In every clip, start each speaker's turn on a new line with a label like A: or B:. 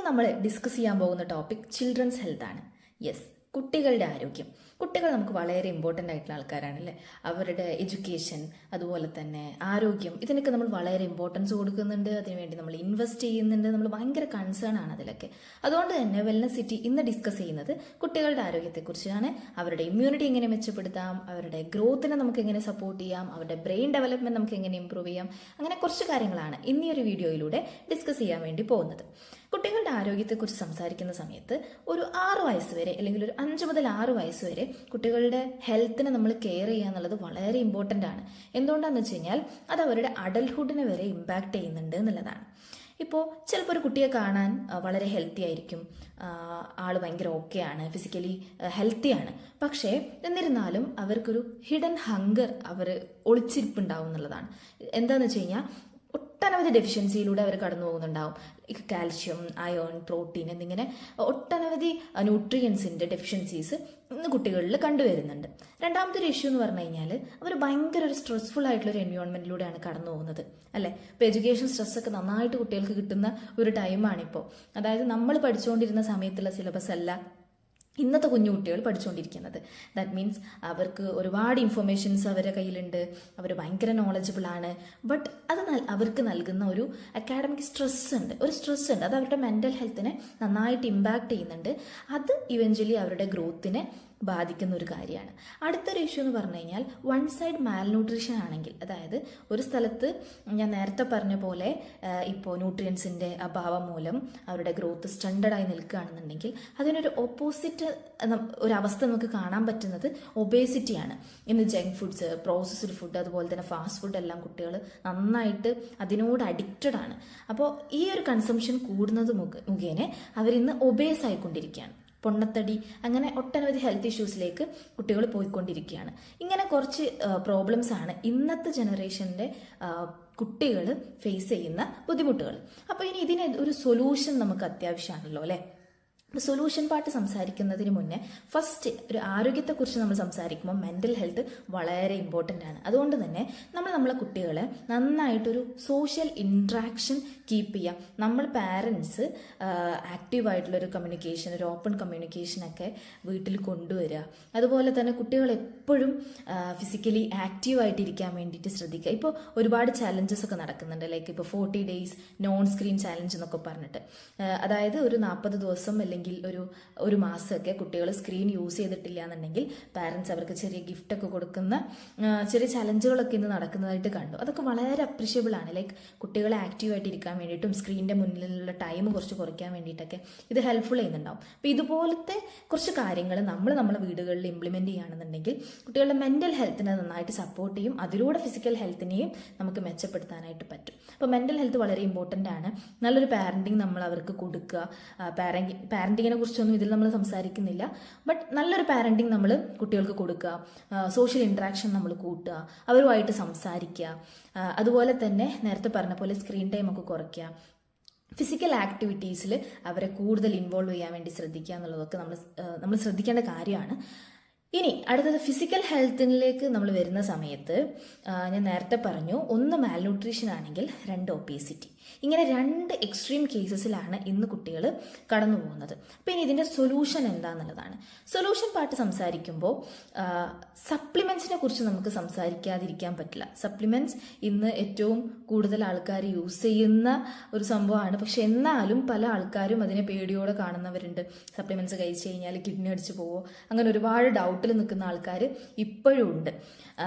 A: നമ്മൾ ഡിസ്കസ് ചെയ്യാൻ പോകുന്ന ടോപ്പിക് ചിൽഡ്രൻസ് ഹെൽത്ത് ആണ്. യെസ്, കുട്ടികളുടെ ആരോഗ്യം. കുട്ടികൾ നമുക്ക് വളരെ ഇമ്പോർട്ടൻ്റ് ആയിട്ടുള്ള ആൾക്കാരാണല്ലേ. അവരുടെ എഡ്യൂക്കേഷൻ, അതുപോലെ തന്നെ ആരോഗ്യം, ഇതിനൊക്കെ നമ്മൾ വളരെ ഇമ്പോർട്ടൻസ് കൊടുക്കുന്നുണ്ട്. അതിനുവേണ്ടി നമ്മൾ ഇൻവെസ്റ്റ് ചെയ്യുന്നുണ്ട്. നമ്മൾ ഭയങ്കര കൺസേൺ ആണ് അതിലൊക്കെ. അതുകൊണ്ട് തന്നെ വെൽനസ് സിറ്റി ഇന്ന് ഡിസ്കസ് ചെയ്യുന്നത് കുട്ടികളുടെ ആരോഗ്യത്തെക്കുറിച്ചാണ്. അവരുടെ ഇമ്മ്യൂണിറ്റി എങ്ങനെ മെച്ചപ്പെടുത്താം, അവരുടെ ഗ്രോത്തിനെ നമുക്ക് എങ്ങനെ സപ്പോർട്ട് ചെയ്യാം, അവരുടെ ബ്രെയിൻ ഡെവലപ്മെന്റ് നമുക്ക് എങ്ങനെ ഇമ്പ്രൂവ് ചെയ്യാം, അങ്ങനെ കുറച്ച് കാര്യങ്ങളാണ് ഇന്നീ ഒരു വീഡിയോയിലൂടെ ഡിസ്കസ് ചെയ്യാൻ വേണ്ടി പോകുന്നത്. കുട്ടികളുടെ ആരോഗ്യത്തെക്കുറിച്ച് സംസാരിക്കുന്ന സമയത്ത് ഒരു 6 വയസ്സ് വരെ അല്ലെങ്കിൽ ഒരു 5 മുതൽ 6 വയസ്സ് വരെ കുട്ടികളുടെ ഹെൽത്തിനെ നമ്മൾ കെയർ ചെയ്യുക എന്നുള്ളത് വളരെ ഇമ്പോർട്ടൻ്റ് ആണ്. എന്തുകൊണ്ടാണെന്ന് വെച്ച് കഴിഞ്ഞാൽ അത് അവരുടെ അഡൽട്ട്ഹുഡിനെ വരെ ഇമ്പാക്ട് ചെയ്യുന്നുണ്ട് എന്നുള്ളതാണ്. ഇപ്പോൾ ചിലപ്പോൾ ഒരു കുട്ടിയെ കാണാൻ വളരെ ഹെൽത്തി ആയിരിക്കും, ആൾ ഭയങ്കര ഓക്കെ ആണ്, ഫിസിക്കലി ഹെൽത്തിയാണ്. പക്ഷേ എന്നിരുന്നാലും അവർക്കൊരു ഹിഡൻ ഹങ്കർ അവർ ഒളിച്ചിരിപ്പുണ്ടാവും എന്നുള്ളതാണ്. എന്താണെന്ന് വെച്ച് കഴിഞ്ഞാൽ ഒട്ടനവധി ഡെഫിഷ്യൻസിയിലൂടെ അവർ കടന്നു പോകുന്നുണ്ടാവും. കാൽഷ്യം, അയോൺ, പ്രോട്ടീൻ എന്നിങ്ങനെ ഒട്ടനവധി ന്യൂട്രിയൻസിൻ്റെ ഡെഫിഷ്യൻസീസ് ഇന്ന് കുട്ടികളിൽ കണ്ടുവരുന്നുണ്ട്. രണ്ടാമത്തെ ഒരു ഇഷ്യൂ എന്ന് പറഞ്ഞു കഴിഞ്ഞാൽ അവർ ഭയങ്കര ഒരു സ്ട്രെസ്ഫുൾ ആയിട്ടുള്ള ഒരു എൻവയോൺമെന്റിലൂടെയാണ് കടന്നു പോകുന്നത് അല്ലേ. ഇപ്പോൾ എഡ്യൂക്കേഷൻ സ്ട്രെസ്സൊക്കെ നന്നായിട്ട് കുട്ടികൾക്ക് കിട്ടുന്ന ഒരു ടൈമാണിപ്പോൾ. അതായത് നമ്മൾ പഠിച്ചുകൊണ്ടിരുന്ന സമയത്തുള്ള സിലബസ് അല്ല ഇന്നത്തെ കുഞ്ഞു കുട്ടികൾ പഠിച്ചുകൊണ്ടിരിക്കുന്നത്. ദാറ്റ് മീൻസ് അവർക്ക് ഒരുപാട് ഇൻഫർമേഷൻസ് അവരുടെ കയ്യിലുണ്ട്, അവർ ഭയങ്കര നോളജബിൾ ആണ്. ബട്ട് അത് അവർക്ക് നൽകുന്ന ഒരു അക്കാഡമിക് സ്ട്രെസ് ഉണ്ട്, അത് അവരുടെ മെൻ്റൽ ഹെൽത്തിനെ നന്നായിട്ട് ഇമ്പാക്ട് ചെയ്യുന്നുണ്ട്. അത് ഇവഞ്ച്വലി അവരുടെ ഗ്രോത്തിനെ ബാധിക്കുന്ന ഒരു കാര്യമാണ്. അടുത്തൊരു ഇഷ്യൂ എന്ന് പറഞ്ഞു കഴിഞ്ഞാൽ വൺ സൈഡ് മാൽന്യൂട്രീഷൻ ആണെങ്കിൽ, അതായത് ഒരു സ്ഥലത്ത് ഞാൻ നേരത്തെ പറഞ്ഞ പോലെ ഇപ്പോൾ ന്യൂട്രിയൻസിൻ്റെ അഭാവം മൂലം അവരുടെ ഗ്രോത്ത് സ്റ്റണ്ടഡായി നിൽക്കുകയാണെന്നുണ്ടെങ്കിൽ അതിനൊരു ഓപ്പോസിറ്റ് ഒരവസ്ഥ നമുക്ക് കാണാൻ പറ്റുന്നത് ഒബേസിറ്റിയാണ്. ഇന്ന് ജങ്ക് ഫുഡ്സ്, പ്രോസസ്ഡ് ഫുഡ്, അതുപോലെ തന്നെ ഫാസ്റ്റ് ഫുഡ് എല്ലാം കുട്ടികൾ നന്നായിട്ട് അതിനോട് അഡിക്റ്റഡ് ആണ്. അപ്പോൾ ഈ ഒരു കൺസംഷൻ കൂടുന്നത് മുഖേന അവരിന്ന് ഒബേസ് ആയിക്കൊണ്ടിരിക്കുകയാണ്. പൊണ്ണത്തടി, അങ്ങനെ ഒട്ടനവധി ഹെൽത്ത് ഇഷ്യൂസിലേക്ക് കുട്ടികൾ പോയിക്കൊണ്ടിരിക്കുകയാണ്. ഇങ്ങനെ കുറച്ച് പ്രോബ്ലംസ് ആണ് ഇന്നത്തെ ജനറേഷൻ്റെ കുട്ടികൾ ഫേസ് ചെയ്യുന്ന ബുദ്ധിമുട്ടുകൾ. അപ്പോൾ ഇനി ഇതിന് ഒരു സൊല്യൂഷൻ നമുക്ക് അത്യാവശ്യമാണല്ലോ അല്ലേ. സൊല്യൂഷൻ പാർട്ട് സംസാരിക്കുന്നതിന് മുന്നേ ഫസ്റ്റ് ഒരു ആരോഗ്യത്തെക്കുറിച്ച് നമ്മൾ സംസാരിക്കുമ്പോൾ മെൻ്റൽ ഹെൽത്ത് വളരെ ഇമ്പോർട്ടൻ്റ് ആണ്. അതുകൊണ്ട് തന്നെ നമ്മളെ കുട്ടികളെ നന്നായിട്ടൊരു സോഷ്യൽ ഇൻട്രാക്ഷൻ കീപ്പ് ചെയ്യാം. നമ്മൾ പാരൻസ് ആക്റ്റീവായിട്ടുള്ളൊരു കമ്മ്യൂണിക്കേഷൻ, ഒരു ഓപ്പൺ കമ്മ്യൂണിക്കേഷനൊക്കെ വീട്ടിൽ കൊണ്ടുവരിക. അതുപോലെ തന്നെ കുട്ടികൾ എപ്പോഴും ഫിസിക്കലി ആക്റ്റീവായിട്ടിരിക്കാൻ വേണ്ടിയിട്ട് ശ്രദ്ധിക്കുക. ഇപ്പോൾ ഒരുപാട് ചാലഞ്ചസ് ഒക്കെ നടക്കുന്നുണ്ട്, ലൈക്ക് ഇപ്പോൾ 40 days നോൺ സ്ക്രീൻ ചാലഞ്ച് എന്നൊക്കെ പറഞ്ഞിട്ട്. അതായത് ഒരു 40 ദിവസം അല്ലെങ്കിൽ ഒരു മാസമൊക്കെ കുട്ടികൾ സ്ക്രീൻ യൂസ് ചെയ്തിട്ടില്ല എന്നുണ്ടെങ്കിൽ പാരൻസ് അവർക്ക് ചെറിയ ഗിഫ്റ്റൊക്കെ കൊടുക്കുന്ന ചെറിയ ചലഞ്ചുകളൊക്കെ ഇന്ന് നടക്കുന്നതായിട്ട് കണ്ടു. അതൊക്കെ വളരെ അപ്രീഷ്യബിൾ ആണ്. ലൈക്ക് കുട്ടികളെ ആക്റ്റീവായിട്ട് ഇരിക്കാൻ വേണ്ടിയിട്ടും സ്ക്രീനിൻ്റെ മുന്നിലുള്ള ടൈം കുറച്ച് കുറയ്ക്കാൻ വേണ്ടിയിട്ടൊക്കെ ഇത് ഹെൽപ്ഫുൾ ചെയ്യുന്നുണ്ടാവും. അപ്പോൾ ഇതുപോലത്തെ കുറച്ച് കാര്യങ്ങൾ നമ്മളെ വീടുകളിൽ ഇംപ്ലിമെൻറ്റ് ചെയ്യുകയാണെന്നുണ്ടെങ്കിൽ കുട്ടികളുടെ മെൻ്റൽ ഹെൽത്തിനെ നന്നായിട്ട് സപ്പോർട്ട് ചെയ്യും. അതിലൂടെ ഫിസിക്കൽ ഹെൽത്തിനെയും നമുക്ക് മെച്ചപ്പെടുത്താനായിട്ട് പറ്റും. അപ്പോൾ മെൻ്റൽ ഹെൽത്ത് വളരെ ഇമ്പോർട്ടൻ്റ് ആണ്. നല്ലൊരു പാരൻറ്റിങ് നമ്മൾ അവർക്ക് കൊടുക്കുക. പാരൻറ്റിങ്ങിനെ കുറിച്ചൊന്നും ഇതിൽ നമ്മൾ സംസാരിക്കുന്നില്ല, ബട്ട് നല്ലൊരു പാരൻറ്റിങ് നമ്മൾ കുട്ടികൾക്ക് കൊടുക്കുക. സോഷ്യൽ ഇൻട്രാക്ഷൻ നമ്മൾ കൂട്ടുക, അവരുമായിട്ട് സംസാരിക്കുക. അതുപോലെ തന്നെ നേരത്തെ പറഞ്ഞ പോലെ സ്ക്രീൻ ടൈം ഒക്കെ കുറയ്ക്കുക. ഫിസിക്കൽ ആക്ടിവിറ്റീസിൽ അവരെ കൂടുതൽ ഇൻവോൾവ് ചെയ്യാൻ വേണ്ടി ശ്രദ്ധിക്കുക എന്നുള്ളതൊക്കെ നമ്മൾ ശ്രദ്ധിക്കേണ്ട കാര്യമാണ്. ഇനി അടുത്തത് ഫിസിക്കൽ ഹെൽത്തിലേക്ക് നമ്മൾ വരുന്ന സമയത്ത് ഞാൻ നേരത്തെ പറഞ്ഞു, 1 മാൽന്യൂട്രീഷൻ ആണെങ്കിൽ 2 ഒബേസിറ്റി. ഇങ്ങനെ 2 എക്സ്ട്രീം കേസസിലാണ് ഇന്ന് കുട്ടികൾ കടന്നു പോകുന്നത്. അപ്പോൾ ഇനി ഇതിൻ്റെ സൊല്യൂഷൻ എന്താണെന്നുള്ളതാണ്. സൊല്യൂഷൻ പാർട്ട് സംസാരിക്കുമ്പോൾ സപ്ലിമെൻറ്റ്സിനെ കുറിച്ച് നമുക്ക് സംസാരിക്കാതിരിക്കാൻ പറ്റില്ല. സപ്ലിമെൻറ്റ്സ് ഇന്ന് ഏറ്റവും കൂടുതൽ ആൾക്കാർ യൂസ് ചെയ്യുന്ന ഒരു സംഭവമാണ്. പക്ഷെ എന്നാലും പല ആൾക്കാരും അതിനെ പേടിയോടെ കാണുന്നവരുണ്ട്. സപ്ലിമെൻറ്റ്സ് കഴിച്ചു കഴിഞ്ഞാൽ കിഡ്നി അടിച്ചു പോവോ, അങ്ങനെ ഒരുപാട് ഡൗട്ടിൽ നിൽക്കുന്ന ആൾക്കാർ ഇപ്പോഴും ഉണ്ട്.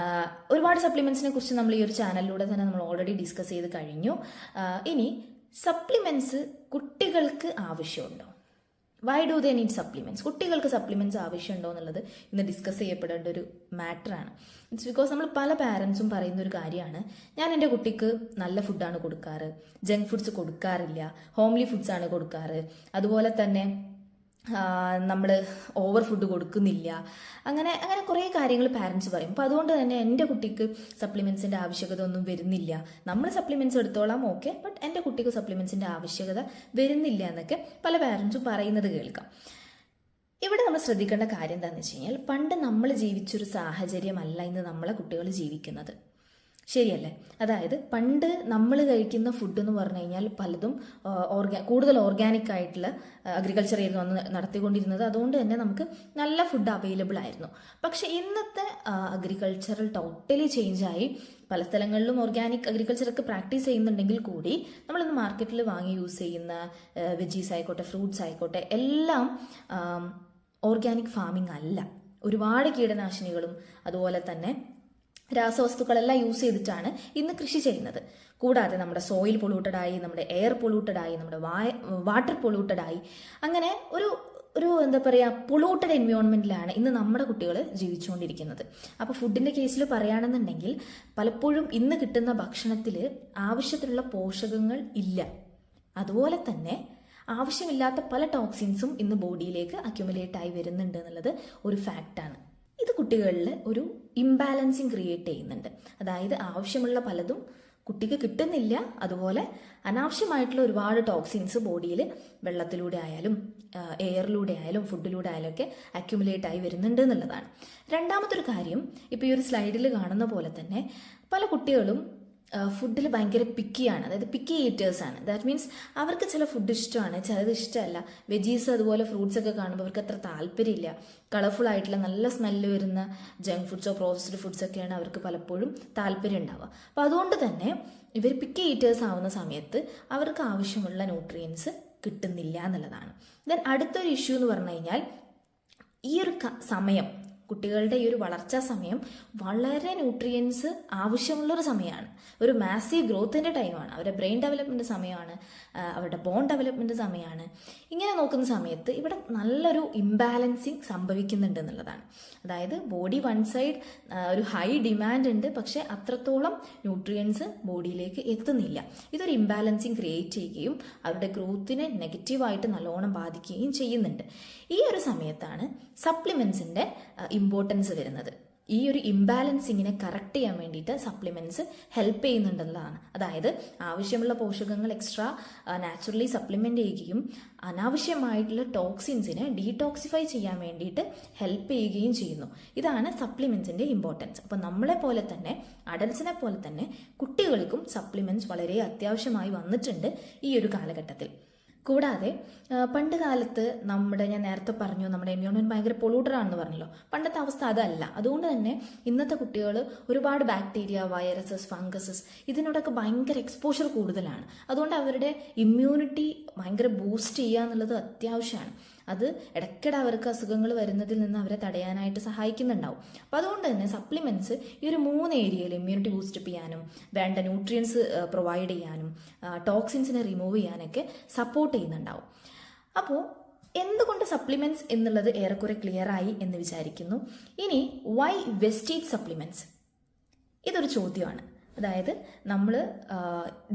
A: ഒരുപാട് സപ്ലിമെൻറ്റ്സിനെ കുറിച്ച് നമ്മൾ ഈ ഒരു ചാനലിലൂടെ തന്നെ നമ്മൾ ഓൾറെഡി ഡിസ്കസ് ചെയ്ത് കഴിഞ്ഞു. ഇനി സപ്ലിമെൻറ്റ്സ് കുട്ടികൾക്ക് ആവശ്യമുണ്ടോ? Why do they need supplements? കുട്ടികൾക്ക് സപ്ലിമെൻറ്റ്സ് ആവശ്യമുണ്ടോ എന്നുള്ളത് ഇന്ന് ഡിസ്കസ് ചെയ്യപ്പെടേണ്ട ഒരു മാറ്ററാണ്. ഇറ്റ്സ് ബിക്കോസ് നമ്മൾ പല പാരൻസും പറയുന്ന ഒരു കാര്യമാണ്, ഞാൻ എൻ്റെ കുട്ടിക്ക് നല്ല ഫുഡാണ് കൊടുക്കാറ്, ജങ്ക് ഫുഡ്സ് കൊടുക്കാറില്ല, ഹോംലി ഫുഡ്സാണ് കൊടുക്കാറ്, അതുപോലെ തന്നെ നമ്മൾ ഓവർ ഫുഡ് കൊടുക്കുന്നില്ല, അങ്ങനെ കുറേ കാര്യങ്ങൾ പാരൻസ് പറയും. അപ്പോൾ അതുകൊണ്ട് തന്നെ എൻ്റെ കുട്ടിക്ക് സപ്ലിമെൻറ്റ്സിൻ്റെ ആവശ്യകത ഒന്നും വരുന്നില്ല, നമ്മൾ സപ്ലിമെൻറ്റ്സ് എടുത്തോളാം ഓക്കെ, ബട്ട് എൻ്റെ കുട്ടിക്ക് സപ്ലിമെൻറ്റ്സിൻ്റെ ആവശ്യകത വരുന്നില്ല എന്നൊക്കെ പല പാരൻസും പറയുന്നത് കേൾക്കാം. ഇവിടെ നമ്മൾ ശ്രദ്ധിക്കേണ്ട കാര്യം എന്താണെന്ന് വെച്ച് കഴിഞ്ഞാൽ, പണ്ട് നമ്മൾ ജീവിച്ചൊരു സാഹചര്യമല്ല ഇന്ന് നമ്മളെ കുട്ടികൾ ജീവിക്കുന്നത്. ശരിയല്ലേ? അതായത് പണ്ട് നമ്മൾ കഴിക്കുന്ന ഫുഡ് എന്ന് പറഞ്ഞു കഴിഞ്ഞാൽ പലതും കൂടുതൽ ഓർഗാനിക് ആയിട്ടുള്ള അഗ്രികൾച്ചർ ആയിരുന്നു അന്ന് നടത്തിക്കൊണ്ടിരുന്നത്. അതുകൊണ്ട് തന്നെ നമുക്ക് നല്ല ഫുഡ് അവൈലബിൾ ആയിരുന്നു. പക്ഷെ ഇന്നത്തെ അഗ്രികൾച്ചറൽ ടോട്ടലി ചേഞ്ചായി. പല സ്ഥലങ്ങളിലും ഓർഗാനിക് അഗ്രികൾച്ചറൊക്കെ പ്രാക്ടീസ് ചെയ്യുന്നുണ്ടെങ്കിൽ കൂടി നമ്മളിന്ന് മാർക്കറ്റിൽ വാങ്ങി യൂസ് ചെയ്യുന്ന വെജീസ് ആയിക്കോട്ടെ, ഫ്രൂട്ട്സ് ആയിക്കോട്ടെ, എല്ലാം ഓർഗാനിക് ഫാമിംഗ് അല്ല. ഒരുപാട് കീടനാശിനികളും അതുപോലെ തന്നെ രാസവസ്തുക്കളെല്ലാം യൂസ് ചെയ്തിട്ടാണ് ഇന്ന് കൃഷി ചെയ്യുന്നത്. കൂടാതെ നമ്മുടെ സോയിൽ പൊള്യൂട്ടഡായി, നമ്മുടെ എയർ പൊള്യൂട്ടഡായി, നമ്മുടെ വാട്ടർ പൊള്യൂട്ടഡായി, അങ്ങനെ ഒരു എന്താ പറയുക, പൊള്യൂട്ടഡ് എൻവയോൺമെന്റിലാണ് ഇന്ന് നമ്മുടെ കുട്ടികൾ ജീവിച്ചുകൊണ്ടിരിക്കുന്നത്. അപ്പോൾ ഫുഡിന്റെ കേസിൽ പറയുകയാണെന്നുണ്ടെങ്കിൽ പലപ്പോഴും ഇന്ന് കിട്ടുന്ന ഭക്ഷണത്തിൽ ആവശ്യത്തിലുള്ള പോഷകങ്ങൾ ഇല്ല. അതുപോലെ തന്നെ ആവശ്യമില്ലാത്ത പല ടോക്സിൻസും ഇന്ന് ബോഡിയിലേക്ക് അക്യുമുലേറ്റ് ആയി വരുന്നുണ്ട് എന്നുള്ളത് ഒരു ഫാക്റ്റാണ്. ഇത് കുട്ടികളിൽ ഒരു ഇംബാലൻസിങ് ക്രിയേറ്റ് ചെയ്യുന്നുണ്ട്. അതായത് ആവശ്യമുള്ള പലതും കുട്ടിക്ക് കിട്ടുന്നില്ല. അതുപോലെ അനാവശ്യമായിട്ടുള്ള ഒരുപാട് ടോക്സിൻസ് ബോഡിയിൽ വെള്ളത്തിലൂടെ ആയാലും എയറിലൂടെ ആയാലും ഫുഡിലൂടെ ആയാലും ഒക്കെ അക്യുമുലേറ്റ് ആയി വരുന്നുണ്ട് എന്നുള്ളതാണ്. രണ്ടാമതൊരു കാര്യം, ഇപ്പോൾ ഈ ഒരു സ്ലൈഡിൽ കാണുന്ന പോലെ തന്നെ പല കുട്ടികളും ഫുഡിൽ ഭയങ്കര പിക്കിയാണ്. അതായത് പിക്കി ഈറ്റേഴ്സ് ആണ്. ദാറ്റ് മീൻസ് അവർക്ക് ചില ഫുഡ് ഇഷ്ടമാണ്, ചിലത് ഇഷ്ടമല്ല. വെജീസ് അതുപോലെ ഫ്രൂട്ട്സ് ഒക്കെ കാണുമ്പോൾ അവർക്ക് അത്ര താല്പര്യമില്ല. കളർഫുൾ ആയിട്ടുള്ള നല്ല സ്മെല്ല് വരുന്ന ജങ്ക് ഫുഡ്സോ പ്രോസസ്ഡ് ഫുഡ്സ് ഒക്കെയാണ് അവർക്ക് പലപ്പോഴും താല്പര്യം ഉണ്ടാവുക. അപ്പോൾ അതുകൊണ്ട് തന്നെ ഇവർ പിക്കി ഈറ്റേഴ്സ് ആവുന്ന സമയത്ത് അവർക്ക് ആവശ്യമുള്ള ന്യൂട്രിയൻസ് കിട്ടുന്നില്ല എന്നുള്ളതാണ്. ദെൻ അടുത്തൊരു ഇഷ്യൂ എന്ന് പറഞ്ഞു കഴിഞ്ഞാൽ ഈ ഒരു സമയം, കുട്ടികളുടെ ഈ ഒരു വളർച്ചാ സമയം വളരെ ന്യൂട്രിയൻസ് ആവശ്യമുള്ളൊരു സമയമാണ്. ഒരു മാസീവ് ഗ്രോത്തിൻ്റെ ടൈമാണ്. അവരുടെ ബ്രെയിൻ ഡെവലപ്മെൻറ്റ് സമയമാണ്, അവരുടെ ബോൺ ഡെവലപ്മെൻറ്റ് സമയമാണ്. ഇങ്ങനെ നോക്കുന്ന സമയത്ത് ഇവിടെ നല്ലൊരു ഇംബാലൻസിങ് സംഭവിക്കുന്നുണ്ട് എന്നുള്ളതാണ്. അതായത് ബോഡി വൺ സൈഡ് ഒരു ഹൈ ഡിമാൻഡ് ഉണ്ട്, പക്ഷേ അത്രത്തോളം ന്യൂട്രിയൻസ് ബോഡിയിലേക്ക് എത്തുന്നില്ല. ഇതൊരു ഇംബാലൻസിങ് ക്രിയേറ്റ് ചെയ്യുകയും അവരുടെ ഗ്രോത്തിനെ നെഗറ്റീവായിട്ട് നല്ലോണം ബാധിക്കുകയും ചെയ്യുന്നുണ്ട്. ഈ ഒരു സമയത്താണ് സപ്ലിമെൻസിൻ്റെ ഇമ്പോർട്ടൻസ് വരുന്നത്. ഈ ഒരു ഇംബാലൻസിങ്ങിനെ കറക്റ്റ് ചെയ്യാൻ വേണ്ടിയിട്ട് സപ്ലിമെൻറ്റ്സ് ഹെൽപ്പ് ചെയ്യുന്നുണ്ടെന്നതാണ്. അതായത് ആവശ്യമുള്ള പോഷകങ്ങൾ എക്സ്ട്രാ നാച്ചുറലി സപ്ലിമെൻ്റ് ചെയ്യുകയും അനാവശ്യമായിട്ടുള്ള ടോക്സിൻസിനെ ഡീടോക്സിഫൈ ചെയ്യാൻ വേണ്ടിയിട്ട് ഹെൽപ്പ് ചെയ്യുകയും ചെയ്യുന്നു. ഇതാണ് സപ്ലിമെൻറ്റ്സിൻ്റെ ഇമ്പോർട്ടൻസ്. അപ്പോൾ നമ്മളെ പോലെ തന്നെ അഡൽട്സിനെ പോലെ തന്നെ കുട്ടികൾക്കും സപ്ലിമെൻറ്റ്സ് വളരെ അത്യാവശ്യമായി വന്നിട്ടുണ്ട് ഈ ഒരു കാലഘട്ടത്തിൽ. കൂടാതെ പണ്ട് കാലത്ത് ഞാൻ നേരത്തെ പറഞ്ഞു നമ്മുടെ എൻവയോൺമെന്റ് ഭയങ്കര പൊള്യൂട്ടഡ് ആണെന്ന് പറഞ്ഞല്ലോ. പണ്ടത്തെ അവസ്ഥ അതല്ല. അതുകൊണ്ട് തന്നെ ഇന്നത്തെ കുട്ടികൾ ഒരുപാട് ബാക്ടീരിയ, വൈറസസ്, ഫംഗസസ് ഇതിനോടൊക്കെ ഭയങ്കര എക്സ്പോഷർ കൂടുതലാണ്. അതുകൊണ്ട് അവരുടെ ഇമ്മ്യൂണിറ്റി ഭയങ്കര ബൂസ്റ്റ് ചെയ്യുക എന്നുള്ളത് അത്യാവശ്യമാണ്. അത് ഇടയ്ക്കിടെ അവർക്ക് അസുഖങ്ങൾ വരുന്നതിൽ നിന്ന് അവരെ തടയാനായിട്ട് സഹായിക്കുന്നുണ്ടാവും. അപ്പം അതുകൊണ്ട് തന്നെ സപ്ലിമെൻറ്റ്സ് ഈ ഒരു 3 ഏരിയയിൽ ഇമ്മ്യൂണിറ്റി ബൂസ്റ്റ് ചെയ്യാനും വേണ്ട ന്യൂട്രിയൻസ് പ്രൊവൈഡ് ചെയ്യാനും ടോക്സിൻസിനെ റിമൂവ് ചെയ്യാനൊക്കെ സപ്പോർട്ട് ചെയ്യുന്നുണ്ടാവും. അപ്പോൾ എന്തുകൊണ്ട് സപ്ലിമെൻറ്റ്സ് എന്നുള്ളത് ഏറെക്കുറെ ക്ലിയർ ആയി എന്ന് വിചാരിക്കുന്നു. ഇനി വൈ വെസ്റ്റീജ് സപ്ലിമെൻറ്റ്സ്, ഇതൊരു ചോദ്യമാണ്. അതായത് നമ്മൾ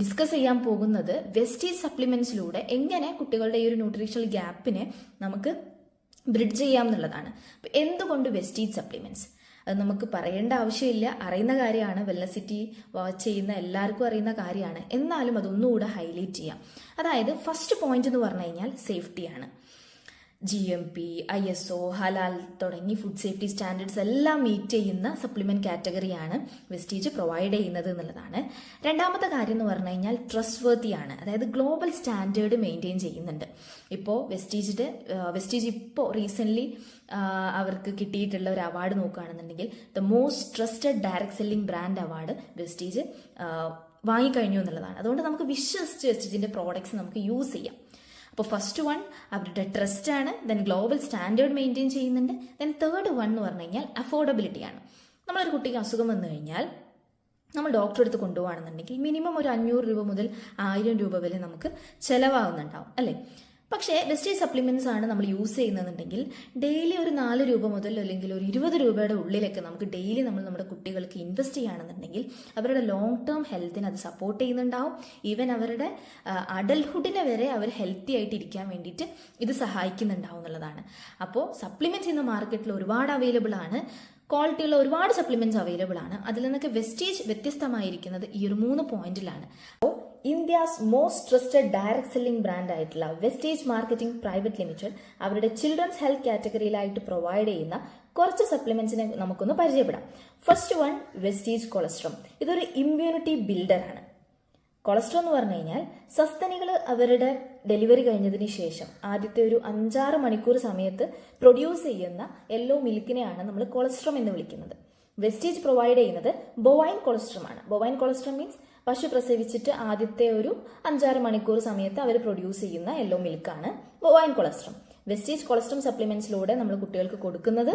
A: ഡിസ്കസ് ചെയ്യാൻ പോകുന്നത് വെസ്റ്റീജ് സപ്ലിമെൻറ്റ്സിലൂടെ എങ്ങനെ കുട്ടികളുടെ ഈ ഒരു ന്യൂട്രീഷണൽ ഗ്യാപ്പിനെ നമുക്ക് ബ്രിഡ്ജ് ചെയ്യാം എന്നുള്ളതാണ്. അപ്പം എന്തുകൊണ്ട് വെസ്റ്റീജ് സപ്ലിമെൻറ്റ്സ്? അത് നമുക്ക് പറയേണ്ട ആവശ്യമില്ല, അറിയുന്ന കാര്യമാണ്. വെൽനസിറ്റി വാച്ച് ചെയ്യുന്ന എല്ലാവർക്കും അറിയുന്ന കാര്യമാണ്. എന്നാലും അതൊന്നുകൂടെ ഹൈലൈറ്റ് ചെയ്യാം. അതായത് ഫസ്റ്റ് പോയിന്റ് എന്ന് പറഞ്ഞു കഴിഞ്ഞാൽ സേഫ്റ്റിയാണ്. GMP, ISO, ഹലാൽ തുടങ്ങി ഫുഡ് സേഫ്റ്റി സ്റ്റാൻഡേർഡ്സ് എല്ലാം മീറ്റ് ചെയ്യുന്ന സപ്ലിമെന്റ് കാറ്റഗറിയാണ് വെസ്റ്റീജ് പ്രൊവൈഡ് ചെയ്യുന്നത് എന്നുള്ളതാണ്. രണ്ടാമത്തെ കാര്യം എന്ന് പറഞ്ഞു കഴിഞ്ഞാൽ ട്രസ്റ്റ് വർത്തിയാണ്. അതായത് ഗ്ലോബൽ സ്റ്റാൻഡേർഡ് മെയിൻറ്റെയിൻ ചെയ്യുന്നുണ്ട്. ഇപ്പോൾ വെസ്റ്റീജ് ഇപ്പോൾ റീസെൻ്റ്ലി അവർക്ക് കിട്ടിയിട്ടുള്ള ഒരു അവാർഡ് നോക്കുകയാണെന്നുണ്ടെങ്കിൽ the most trusted direct selling brand award Vestige വാങ്ങിക്കഴിഞ്ഞു എന്നുള്ളതാണ്. അതുകൊണ്ട് നമുക്ക് വിശ്വസിച്ച് വെസ്റ്റീജിൻ്റെ പ്രോഡക്ട്സ് നമുക്ക് യൂസ് ചെയ്യാം. അപ്പോൾ ഫസ്റ്റ് വൺ അവരുടെ ട്രസ്റ്റ് ആണ്. ദെൻ ഗ്ലോബൽ സ്റ്റാൻഡേർഡ് മെയിൻറ്റെയിൻ ചെയ്യുന്നുണ്ട്. ദെൻ തേർഡ് വൺ എന്ന് പറഞ്ഞു കഴിഞ്ഞാൽ അഫോർഡബിലിറ്റിയാണ്. നമ്മളൊരു കുട്ടിക്ക് അസുഖം വന്നു കഴിഞ്ഞാൽ നമ്മൾ ഡോക്ടറെ അടുത്ത് കൊണ്ടുപോകുകയാണെന്നുണ്ടെങ്കിൽ മിനിമം ഒരു 500 രൂപ മുതൽ 1000 രൂപ വരെ നമുക്ക് ചിലവാകുന്നുണ്ടാവും അല്ലേ. പക്ഷേ വെസ്റ്റീജ് സപ്ലിമെൻറ്റ്സ് ആണ് നമ്മൾ യൂസ് ചെയ്യുന്നതെന്നുണ്ടെങ്കിൽ ഡെയിലി ഒരു 4 രൂപ മുതൽ അല്ലെങ്കിൽ ഒരു 20 രൂപയുടെ ഉള്ളിലൊക്കെ നമുക്ക് ഡെയിലി നമ്മുടെ കുട്ടികൾക്ക് ഇൻവെസ്റ്റ് ചെയ്യുകയാണെന്നുണ്ടെങ്കിൽ അവരുടെ ലോങ് ടേം ഹെൽത്തിനെ അത് സപ്പോർട്ട് ചെയ്യുന്നുണ്ടാവും. ഈവൻ അവരുടെ അഡൽട്ട്ഹുഡിനെ വരെ അവർ ഹെൽത്തി ആയിട്ട് ഇരിക്കാൻ വേണ്ടിയിട്ട് ഇത് സഹായിക്കുന്നുണ്ടാവും എന്നുള്ളതാണ്. അപ്പോൾ സപ്ലിമെൻറ്റ്സ് ഇന്ന് മാർക്കറ്റിൽ ഒരുപാട് അവൈലബിൾ ആണ്. ക്വാളിറ്റിയുള്ള ഒരുപാട് സപ്ലിമെന്റ്സ് അവൈലബിൾ ആണ്. അതിൽ നിന്നൊക്കെ വെസ്റ്റീജ് വ്യത്യസ്തമായിരിക്കുന്നത് ഈ ഒരു 3 പോയിന്റിലാണ്. India's most trusted direct selling brand ആയിട്ടുള്ള വെസ്റ്റേജ് മാർക്കറ്റിംഗ് പ്രൈവറ്റ് ലിമിറ്റഡ് അവരുടെ ചിൽഡ്രൻസ് ഹെൽത്ത് കാറ്റഗറിയിലായിട്ട് പ്രൊവൈഡ് ചെയ്യുന്ന കുറച്ച് സപ്ലിമെന്റ്സിനെ നമുക്കൊന്ന് പരിചയപ്പെടാം. First one, Vestige colostrum. ഇതൊരു ഇമ്മ്യൂണിറ്റി ബിൽഡർ ആണ്. കൊളസ്ട്രോൾ എന്ന് പറഞ്ഞു കഴിഞ്ഞാൽ സസ്തനികൾ അവരുടെ ഡെലിവറി കഴിഞ്ഞതിന് ശേഷം ആദ്യത്തെ ഒരു 5-6 മണിക്കൂർ സമയത്ത് പ്രൊഡ്യൂസ് ചെയ്യുന്ന യെല്ലോ മിൽക്കിനെയാണ് നമ്മൾ കൊളസ്ട്രോം എന്ന് വിളിക്കുന്നത്. വെസ്റ്റേജ് പ്രൊവൈഡ് ചെയ്യുന്നത് ബൊവൈൻ കൊളസ്ട്രോം ആണ്. ബൊവൈൻ കൊളസ്ട്രോം മീൻസ് പശു പ്രസവിച്ചിട്ട് ആദ്യത്തെ ഒരു 5-6 മണിക്കൂർ സമയത്ത് അവർ പ്രൊഡ്യൂസ് ചെയ്യുന്ന യെല്ലോ മിൽക്കാണ് ബൊവൈൻ കൊളസ്ട്രോം. വെസ്റ്റേജ് കൊളസ്ട്രോം സപ്ലിമെന്റ്സിലൂടെ നമ്മൾ കുട്ടികൾക്ക് കൊടുക്കുന്നത്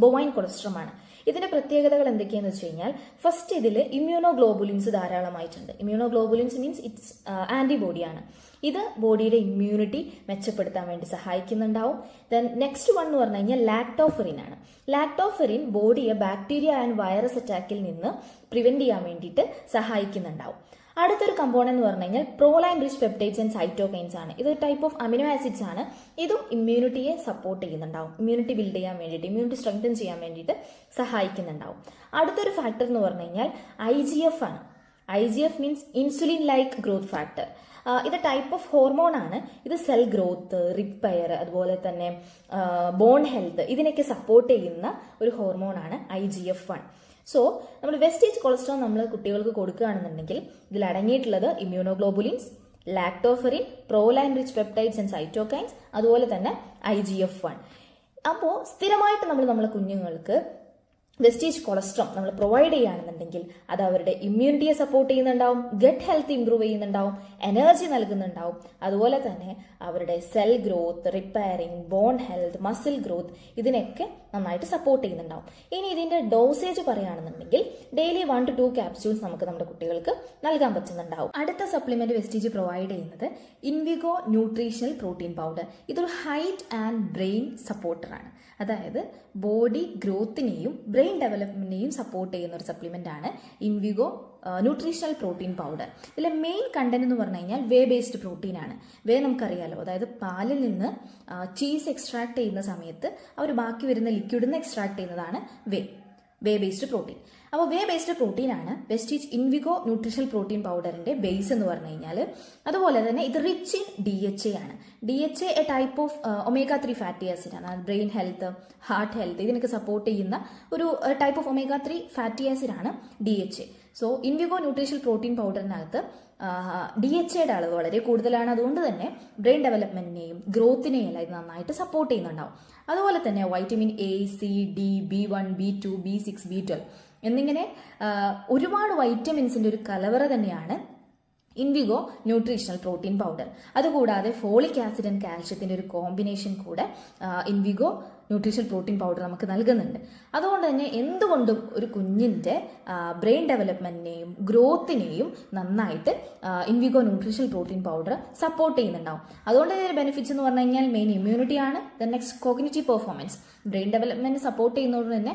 A: ബൊവൈൻ കൊളസ്ട്രോം ആണ്. ഇതിന്റെ പ്രത്യേകതകൾ എന്തൊക്കെയാന്ന് വെച്ച് കഴിഞ്ഞാൽ, ഫസ്റ്റ് ഇതിൽ ഇമ്മ്യൂണോഗ്ലോബുലിൻസ് ധാരാളമായിട്ടുണ്ട്. ഇമ്മ്യൂണോഗ്ലോബുലിൻസ് മീൻസ് ഇറ്റ്സ് ആന്റിബോഡിയാണ്. ഇത് ബോഡിയുടെ ഇമ്മ്യൂണിറ്റി മെച്ചപ്പെടുത്താൻ വേണ്ടി സഹായിക്കുന്നുണ്ടാവും. ദെൻ നെക്സ്റ്റ് വൺ എന്ന് പറഞ്ഞു കഴിഞ്ഞാൽ ലാക്ടോഫെറിൻ ആണ്. ലാക്ടോഫെറിൻ ബോഡിയെ ബാക്ടീരിയ ആൻഡ് വൈറസ് അറ്റാക്കിൽ നിന്ന് പ്രിവെന്റ് ചെയ്യാൻ വേണ്ടിയിട്ട് സഹായിക്കുന്നുണ്ടാവും. അടുത്തൊരു കമ്പോണന്റ് എന്ന് പറഞ്ഞു കഴിഞ്ഞാൽ പ്രോലൈൻ റിച്ച് പെപ്റ്റൈഡ്സ് ആൻഡ് സൈറ്റോകൈൻസ് ആണ്. ഇതൊരു ടൈപ്പ് ഓഫ് അമിനോ ആസിഡ്സ് ആണ്. ഇതും ഇമ്മ്യൂണിറ്റിയെ സപ്പോർട്ട് ചെയ്യുന്നുണ്ടാവും. ഇമ്മ്യൂണിറ്റി ബിൽഡ് ചെയ്യാൻ വേണ്ടിയിട്ട്, ഇമ്മ്യൂണിറ്റി സ്ട്രെങ്തൻ ചെയ്യാൻ വേണ്ടിയിട്ട് സഹായിക്കുന്നുണ്ടാവും. അടുത്തൊരു ഫാക്ടർ എന്ന് പറഞ്ഞു കഴിഞ്ഞാൽ IGF ആണ്. IGF means insulin like growth factor. ഇത് ടൈപ്പ് ഓഫ് ഹോർമോൺ ആണ്. ഇത് സെൽ ഗ്രോത്ത്, റിപ്പയർ, അതുപോലെ തന്നെ ബോൺ ഹെൽത്ത് ഇതിനൊക്കെ സപ്പോർട്ട് ചെയ്യുന്ന ഒരു ഹോർമോണാണ് IGF-1. സോ നമ്മൾ വെസ്റ്റേജ് കൊളസ്ട്രോൾ നമ്മൾ കുട്ടികൾക്ക് കൊടുക്കുകയാണെന്നുണ്ടെങ്കിൽ ഇതിൽ അടങ്ങിയിട്ടുള്ളത് immunoglobulins, lactoferrin, proline rich peptides and cytokines, അതുപോലെ തന്നെ IGF-1. അപ്പോൾ സ്ഥിരമായിട്ട് നമ്മളെ കുഞ്ഞുങ്ങൾക്ക് വെസ്റ്റേജ് കൊളസ്ട്രോം നമ്മൾ പ്രൊവൈഡ് ചെയ്യുകയാണെന്നുണ്ടെങ്കിൽ അത് അവരുടെ ഇമ്മ്യൂണിറ്റിയെ സപ്പോർട്ട് ചെയ്യുന്നുണ്ടാവും, ഗട്ട് ഹെൽത്ത് ഇംപ്രൂവ് ചെയ്യുന്നുണ്ടാവും, എനർജി നൽകുന്നുണ്ടാവും, അതുപോലെ തന്നെ അവരുടെ cell growth, repairing, bone health, muscle growth ഇതിനൊക്കെ നന്നായിട്ട് സപ്പോർട്ട് ചെയ്യുന്നുണ്ടാവും. ഇനി ഇതിന്റെ ഡോസേജ് പറയുകയാണെന്നുണ്ടെങ്കിൽ ഡെയിലി 1 to 2 ക്യാപ്സ്യൂൾസ് നമുക്ക് നമ്മുടെ കുട്ടികൾക്ക് നൽകാൻ പറ്റുന്നുണ്ടാവും. അടുത്ത സപ്ലിമെന്റ് വെസ്റ്റേജ് പ്രൊവൈഡ് ചെയ്യുന്നത് ഇൻവിഗോ ന്യൂട്രീഷണൽ പ്രോട്ടീൻ പൗഡർ. ഇതൊരു ഹൈറ്റ് ആൻഡ് ബ്രെയിൻ സപ്പോർട്ടറാണ്. അതായത് ബോഡി ഗ്രോത്തിനെയും ബ്രെയിൻ ഡെവലപ്മെന്റിനെയും സപ്പോർട്ട് ചെയ്യുന്ന ഒരു സപ്ലിമെന്റ് ആണ് ഇൻവിഗോ ന്യൂട്രീഷണൽ പ്രോട്ടീൻ പൗഡർ. ഇതിലെ മെയിൻ കണ്ടന്റ് എന്ന് പറഞ്ഞു കഴിഞ്ഞാൽ വേ ബേസ്ഡ് പ്രോട്ടീൻ ആണ്. വേ നമുക്കറിയാലോ, അതായത് പാലിൽ നിന്ന് ചീസ് എക്സ്ട്രാക്ട് ചെയ്യുന്ന സമയത്ത് അവർ ബാക്കി വരുന്ന ലിക്വിഡിൽ നിന്ന് എക്സ്ട്രാക്ട് ചെയ്യുന്നതാണ് വേ ബേസ്ഡ് പ്രോട്ടീൻ. അപ്പോൾ വേ ബേസ്ഡ് പ്രോട്ടീൻ ആണ് വെസ്റ്റേജ് ഇൻവിഗോ ന്യൂട്രീഷണൽ പ്രോട്ടീൻ പൗഡറിന്റെ ബേസ് എന്ന് പറഞ്ഞു കഴിഞ്ഞാൽ. അതുപോലെ തന്നെ ഇത് റിച്ച് ഇൻ DHA ആണ്. DHA A type of omega-3 fatty acid ആണ്. ബ്രെയിൻ ഹെൽത്ത്, ഹാർട്ട് ഹെൽത്ത് ഇതിനൊക്കെ സപ്പോർട്ട് ചെയ്യുന്ന ഒരു type of omega-3 fatty acid ആണ് DHA. സോ ഇൻവിഗോ ന്യൂട്രീഷണൽ പ്രോട്ടീൻ പൗഡറിനകത്ത് DHAയുടെ അളവ് വളരെ കൂടുതലാണ്. അതുകൊണ്ട് തന്നെ ബ്രെയിൻ ഡെവലപ്മെന്റിനെയും ഗ്രോത്തിനെയും എല്ലാം ഇത് നന്നായിട്ട് സപ്പോർട്ട് ചെയ്യുന്നുണ്ടാവും. അതുപോലെ തന്നെ vitamin A, C, D, B1, B2, B6, B12 എന്നിങ്ങനെ ഒരുപാട് വൈറ്റമിൻസിന്റെ ഒരു കലവറ തന്നെയാണ് ഇൻവിഗോ ന്യൂട്രീഷണൽ പ്രോട്ടീൻ പൗഡർ. അതുകൂടാതെ ഫോളിക് ആസിഡ് ആൻഡ് കാൽഷ്യത്തിന്റെ ഒരു കോമ്പിനേഷൻ കൂടെ ഇൻവിഗോ ന്യൂട്രീഷണൽ പ്രോട്ടീൻ പൗഡർ നമുക്ക് നൽകുന്നുണ്ട്. അതുകൊണ്ട് തന്നെ എന്തുകൊണ്ടും ഒരു കുഞ്ഞിന്റെ ബ്രെയിൻ ഡെവലപ്മെന്റിനെയും ഗ്രോത്തിനെയും നന്നായിട്ട് Invigo nutritional protein powder support ചെയ്യുന്നുണ്ടാവും. അതുകൊണ്ട് ഇതിന്റെ ബെനിഫിറ്റ്സ് എന്ന് പറഞ്ഞു കഴിഞ്ഞാൽ മെയിൻ ഇമ്മ്യൂണിറ്റി ആണ്. Then next cognitive performance. Brain development support ചെയ്യുന്നതുകൊണ്ട് തന്നെ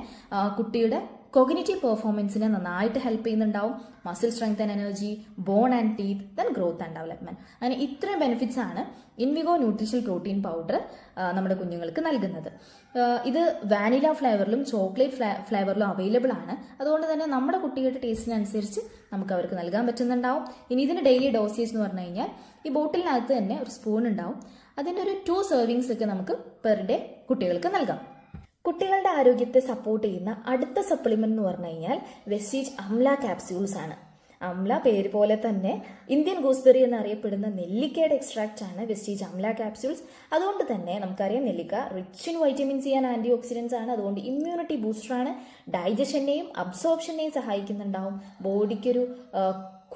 A: കുട്ടിയുടെ കോഗ്നിറ്റീവ് പെർഫോമൻസിനെ നന്നായിട്ട് ഹെൽപ്പ് ചെയ്യുന്നുണ്ടാവും. Muscle strength and energy, bone and teeth, then growth and development. അങ്ങനെ ഇത്രയും ബെനിഫിറ്റ്സ് ആണ് ഇൻവിഗോ ന്യൂട്രീഷണൽ പ്രോട്ടീൻ പൗഡർ നമ്മുടെ കുഞ്ഞുങ്ങൾക്ക് നൽകുന്നത്. ഇത് വാനില ഫ്ലേവറിലും ചോക്ലേറ്റ് ഫ്ലേവറിലും അവൈലബിൾ ആണ്. അതുകൊണ്ട് തന്നെ നമ്മുടെ കുട്ടികളുടെ ടേസ്റ്റിനനുസരിച്ച് നമുക്ക് അവർക്ക് നൽകാൻ പറ്റുന്നുണ്ടാവും. ഇനി ഇതിന്റെ ഡെയിലി ഡോസേജ് എന്ന് പറഞ്ഞു കഴിഞ്ഞാൽ ഈ ബോട്ടിലിനകത്ത് തന്നെ ഒരു സ്പൂൺ ഉണ്ടാവും. അതിൻ്റെ ഒരു 2 സെർവിങ്സ് ഒക്കെ നമുക്ക് പെർ ഡേ കുട്ടികൾക്ക് നൽകാം. കുട്ടികളുടെ ആരോഗ്യത്തെ സപ്പോർട്ട് ചെയ്യുന്ന അടുത്ത സപ്ലിമെന്റ് എന്ന് പറഞ്ഞു കഴിഞ്ഞാൽ വെസ്റ്റേജ് അംല ക്യാപ്സ്യൂൾസ് ആണ്. അംല പേര് പോലെ തന്നെ ഇന്ത്യൻ ഗൂസ്ബെറി എന്നറിയപ്പെടുന്ന നെല്ലിക്കയുടെ എക്സ്ട്രാക്റ്റ് ആണ് വെസ്റ്റേജ് അംല ക്യാപ്സ്യൂൾസ്. അതുകൊണ്ട് തന്നെ നമുക്കറിയാം നെല്ലിക്ക rich in vitamin C and antioxidants ആണ്. അതുകൊണ്ട് ഇമ്മ്യൂണിറ്റി ബൂസ്റ്ററാണ്. ഡൈജഷനെയും അബ്സോർപ്ഷനെയും സഹായിക്കുന്നുണ്ടാവും. ബോഡിക്കൊരു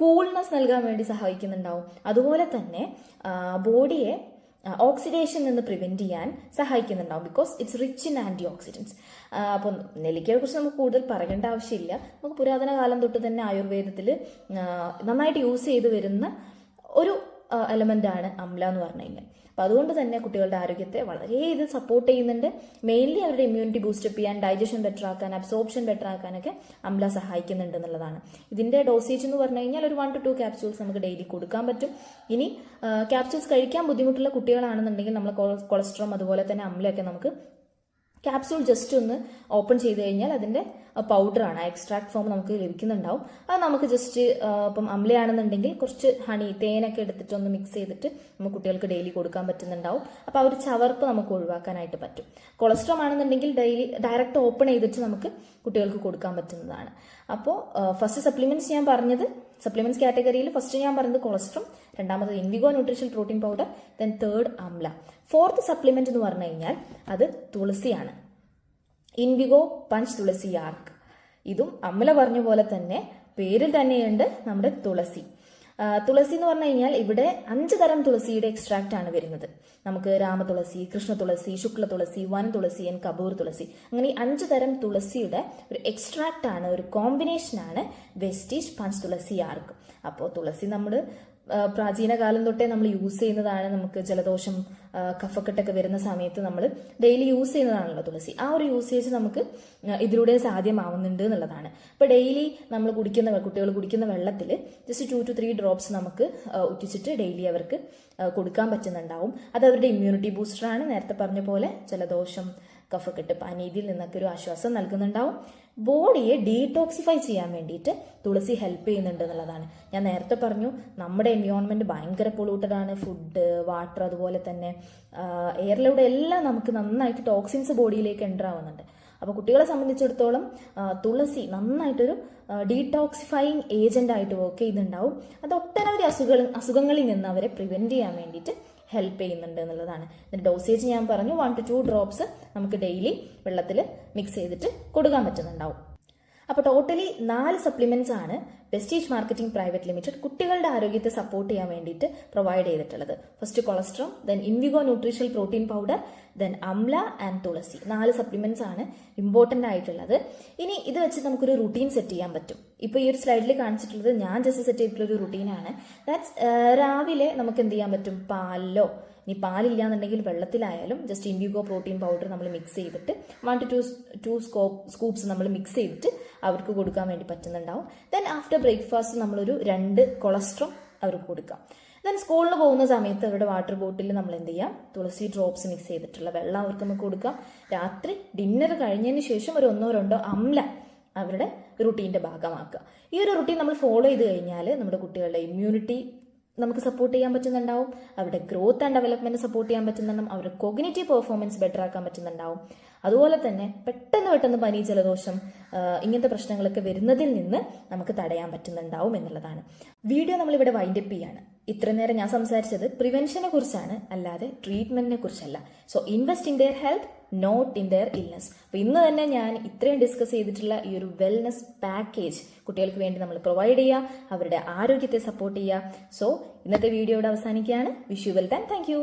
A: കൂൾനെസ് നൽകാൻ വേണ്ടി സഹായിക്കുന്നുണ്ടാവും. അതുപോലെ തന്നെ ബോഡിയെ ഓക്സിഡേഷൻ നിന്ന് പ്രിവെന്റ് ചെയ്യാൻ സഹായിക്കുന്നുണ്ടാവും. Because it's rich in antioxidants. അപ്പം നെല്ലിക്കയെ കുറിച്ച് നമുക്ക് കൂടുതൽ പറയേണ്ട ആവശ്യമില്ല. നമുക്ക് പുരാതന കാലം തൊട്ട് തന്നെ ആയുർവേദത്തിൽ നന്നായിട്ട് യൂസ് ചെയ്ത് വരുന്ന ഒരു എലമെന്റ് ആണ് അംല എന്ന് പറഞ്ഞു കഴിഞ്ഞാൽ. അപ്പം അതുകൊണ്ട് തന്നെ കുട്ടികളുടെ ആരോഗ്യത്തെ വളരെ ഇത് സപ്പോർട്ട് ചെയ്യുന്നുണ്ട്. മെയിൻലി അവരുടെ ഇമ്മ്യൂണിറ്റി ബൂസ്റ്റപ്പ് ചെയ്യാൻ, ഡൈജഷൻ ബെറ്റർ ആക്കാൻ, അബ്സോർപ്ഷൻ ബെറ്റർ ആക്കാനൊക്കെ അംല സഹായിക്കുന്നുണ്ട് എന്നുള്ളതാണ്. ഇതിന്റെ ഡോസേജ് എന്ന് പറഞ്ഞു കഴിഞ്ഞാൽ ഒരു 1 to 2 ക്യാപ്സ്യൂൾസ് നമുക്ക് ഡെയിലി കൊടുക്കാൻ പറ്റും. ഇനി ക്യാപ്സ്യൂൾസ് കഴിക്കാൻ ബുദ്ധിമുട്ടുള്ള കുട്ടികളാണെന്നുണ്ടെങ്കിൽ നമ്മൾ കൊളസ്ട്രോം അതുപോലെ തന്നെ അംലയൊക്കെ നമുക്ക് ക്യാപ്സൂൾ ജസ്റ്റ് ഒന്ന് ഓപ്പൺ ചെയ്ത് കഴിഞ്ഞാൽ അതിൻ്റെ പൗഡറാണ്, എക്സ്ട്രാക്ട് ഫോം നമുക്ക് ലഭിക്കുന്നുണ്ടാവും. അത് നമുക്ക് ജസ്റ്റ് ഇപ്പം അമ്ലയാണെന്നുണ്ടെങ്കിൽ കുറച്ച് ഹണി, തേനൊക്കെ എടുത്തിട്ട് ഒന്ന് മിക്സ് ചെയ്തിട്ട് നമുക്ക് കുട്ടികൾക്ക് ഡെയിലി കൊടുക്കാൻ പറ്റുന്നുണ്ടാവും. അപ്പോൾ ആ ഒരു ചവർപ്പ് നമുക്ക് ഒഴിവാക്കാനായിട്ട് പറ്റും. കൊളസ്ട്രോൾ ആണെന്നുണ്ടെങ്കിൽ ഡയറക്റ്റ് ഓപ്പൺ ചെയ്തിട്ട് നമുക്ക് കുട്ടികൾക്ക് കൊടുക്കാൻ പറ്റുന്നതാണ്. അപ്പോൾ ഫസ്റ്റ് സപ്ലിമെന്റ്സ് ഞാൻ പറഞ്ഞത്, സപ്ലിമെന്റ്സ് കാറ്റഗറിയിൽ ഫസ്റ്റ് ഞാൻ പറഞ്ഞത് കൊളസ്ട്രോൾ, രണ്ടാമത് Invigo nutrition protein powder, then third amla. Fourth supplement എന്ന് പറഞ്ഞു കഴിഞ്ഞാൽ അത് തുളസിയാണ്. ഇൻവിഗോ പഞ്ച് തുളസി യാർക്ക്. ഇതും അമല പറഞ്ഞ പോലെ തന്നെ പേരിൽ തന്നെയുണ്ട് നമ്മുടെ തുളസി. തുളസി എന്ന് പറഞ്ഞു കഴിഞ്ഞാൽ ഇവിടെ 5 തരം തുളസിയുടെ എക്സ്ട്രാക്റ്റ് ആണ് വരുന്നത്. നമുക്ക് രാമതുളസി, കൃഷ്ണ തുളസി, ശുക്ല തുളസി, വന തുളസി ആൻഡ് കപൂർ തുളസി, അങ്ങനെ ഈ 5 തരം തുളസിയുടെ ഒരു എക്സ്ട്രാക്റ്റ് ആണ്, ഒരു കോമ്പിനേഷൻ ആണ് വെസ്റ്റീജ് പഞ്ച് തുളസി യാർക്ക്. അപ്പോൾ തുളസി നമ്മൾ പ്രാചീന കാലം തൊട്ടേ നമ്മൾ യൂസ് ചെയ്യുന്നതാണ്. നമുക്ക് ജലദോഷം, കഫക്കെട്ടൊക്കെ വരുന്ന സമയത്ത് നമ്മൾ ഡെയിലി യൂസ് ചെയ്യുന്നതാണല്ലോ തുളസി. ആ ഒരു യൂസേജ് നമുക്ക് ഇതിലൂടെ സാധ്യമാവുന്നുണ്ട് എന്നുള്ളതാണ്. ഇപ്പോൾ ഡെയിലി നമ്മൾ കുട്ടികൾ കുടിക്കുന്ന വെള്ളത്തിൽ ജസ്റ്റ് 2 to 3 ഡ്രോപ്സ് നമുക്ക് ഉറ്റിച്ചിട്ട് ഡെയിലി അവർക്ക് കൊടുക്കാൻ പറ്റുന്നുണ്ടാവും. അത് അവരുടെ ഇമ്മ്യൂണിറ്റി ബൂസ്റ്ററാണ്. നേരത്തെ പറഞ്ഞ പോലെ ജലദോഷം, കഫക്കെട്ട്, പനി, ഇതിൽ നിന്നൊക്കെ ഒരു ആശ്വാസം നൽകുന്നുണ്ടാവും. ബോഡിയെ ഡീടോക്സിഫൈ ചെയ്യാൻ വേണ്ടിയിട്ട് തുളസി ഹെൽപ്പ് ചെയ്യുന്നുണ്ട് എന്നുള്ളതാണ്. ഞാൻ നേരത്തെ പറഞ്ഞു നമ്മുടെ എൻവയോൺമെന്റ് ഭയങ്കര പൊള്യൂട്ടഡ് ആണ്. ഫുഡ്, വാട്ടർ, അതുപോലെ തന്നെ എയറിലൂടെ എല്ലാം നമുക്ക് നന്നായിട്ട് ടോക്സിൻസ് ബോഡിയിലേക്ക് എൻ്റർ ആവുന്നുണ്ട്. അപ്പോൾ കുട്ടികളെ സംബന്ധിച്ചിടത്തോളം തുളസി നന്നായിട്ടൊരു ഡീടോക്സിഫൈങ് ഏജന്റ് ആയിട്ട് വർക്ക് ചെയ്യുന്നുണ്ടാവും. അത് ഒട്ടനവധി അസുഖങ്ങളിൽ നിന്ന് അവരെ പ്രിവെന്റ് ചെയ്യാൻ വേണ്ടിയിട്ട് ഹെൽപ്പ് ചെയ്യുന്നുണ്ട് എന്നുള്ളതാണ്. ഇതിന്റെ ഡോസേജ് ഞാൻ പറഞ്ഞു, 1 to 2 ഡ്രോപ്സ് നമുക്ക് ഡെയിലി വെള്ളത്തിൽ മിക്സ് ചെയ്തിട്ട് കൊടുക്കാൻ പറ്റുന്നുണ്ടാവും. അപ്പോൾ ടോട്ടലി 4 സപ്ലിമെന്റ്സ് ആണ് വെസ്റ്റീജ് മാർക്കറ്റിംഗ് പ്രൈവറ്റ് ലിമിറ്റഡ് കുട്ടികളുടെ ആരോഗ്യത്തെ സപ്പോർട്ട് ചെയ്യാൻ വേണ്ടിയിട്ട് പ്രൊവൈഡ് ചെയ്തിട്ടുള്ളത്. First colostrum, then Invigo nutrition protein powder, then amla and tulsi. 4 supplements ആണ് ഇമ്പോർട്ടൻ്റ് ആയിട്ടുള്ളത്. ഇനി ഇത് വെച്ച് നമുക്കൊരു റുട്ടീൻ സെറ്റ് ചെയ്യാൻ പറ്റും. ഇപ്പോൾ ഈ ഒരു സ്ലൈഡിൽ കാണിച്ചിട്ടുള്ളത് ഞാൻ ജസ്റ്റ് സെറ്റ് ചെയ്തിട്ടുള്ള ഒരു റുട്ടീനാണ്. ദാറ്റ്സ് രാവിലെ നമുക്ക് എന്ത് ചെയ്യാൻ പറ്റും, പാലിലോ ഇനി പാലില്ല എന്നുണ്ടെങ്കിൽ വെള്ളത്തിലായാലും ജസ്റ്റ് ഇൻവിഗോ പ്രോട്ടീൻ പൗഡർ നമ്മൾ മിക്സ് ചെയ്തിട്ട് 1 to 2 സ്കൂപ്സ് നമ്മൾ മിക്സ് ചെയ്തിട്ട് അവർക്ക് കൊടുക്കാൻ വേണ്ടി പറ്റുന്നുണ്ടാവും. ദെൻ ആഫ്റ്റർ ബ്രേക്ക്ഫാസ്റ്റ് നമ്മളൊരു 2 കൊളസ്ട്രോൾ അവർക്ക് കൊടുക്കാം. ദെൻ സ്കൂളിൽ പോകുന്ന സമയത്ത് അവരുടെ വാട്ടർ ബോട്ടിലിൽ നമ്മൾ എന്ത് ചെയ്യാം, തുളസി ഡ്രോപ്സ് മിക്സ് ചെയ്തിട്ടുള്ള വെള്ളം അവർക്ക് നമുക്ക് കൊടുക്കാം. രാത്രി ഡിന്നർ കഴിഞ്ഞതിന് ശേഷം ഒരു 1 or 2 അംല അവരുടെ റുട്ടീൻ്റെ ഭാഗമാക്കുക. ഈ ഒരു റുട്ടീൻ നമ്മൾ ഫോളോ ചെയ്ത് കഴിഞ്ഞാൽ നമ്മുടെ കുട്ടികളുടെ ഇമ്മ്യൂണിറ്റി നമുക്ക് സപ്പോർട്ട് ചെയ്യാൻ പറ്റുന്നുണ്ടാവും, അവരുടെ ഗ്രോത്ത് ആൻഡ് ഡെവലപ്മെന്റ് സപ്പോർട്ട് ചെയ്യാൻ പറ്റുന്നുണ്ടാവും, അവരുടെ കോഗ്നിറ്റീവ് പെർഫോമൻസ് ബെറ്റർ ആക്കാൻ പറ്റുന്നുണ്ടാവും. അതുപോലെ തന്നെ പെട്ടെന്ന് പനി, ജലദോഷം ഇങ്ങനത്തെ പ്രശ്നങ്ങളൊക്കെ വരുന്നതിൽ നിന്ന് നമുക്ക് തടയാൻ പറ്റുന്നുണ്ടാവും എന്നുള്ളതാണ്. വീഡിയോ നമ്മളിവിടെ വൈൻഡപ്പ് ചെയ്യാണ്. ഇത്ര നേരം ഞാൻ സംസാരിച്ചത് പ്രിവെൻഷനെ കുറിച്ചാണ്, അല്ലാതെ ട്രീറ്റ്മെന്റിനെ കുറിച്ചല്ല. So invest in their health, not in their illness. അപ്പോൾ ഇന്ന് തന്നെ ഞാൻ ഇത്രയും ഡിസ്കസ് ചെയ്തിട്ടുള്ള ഈ ഒരു വെൽനെസ് പാക്കേജ് കുട്ടികൾക്ക് വേണ്ടി നമ്മൾ പ്രൊവൈഡ് ചെയ്യുക, അവരുടെ ആരോഗ്യത്തെ സപ്പോർട്ട് ചെയ്യുക. സോ ഇന്നത്തെ വീഡിയോയുടെ അവസാനിക്കുകയാണ്. Wish you well, thank you.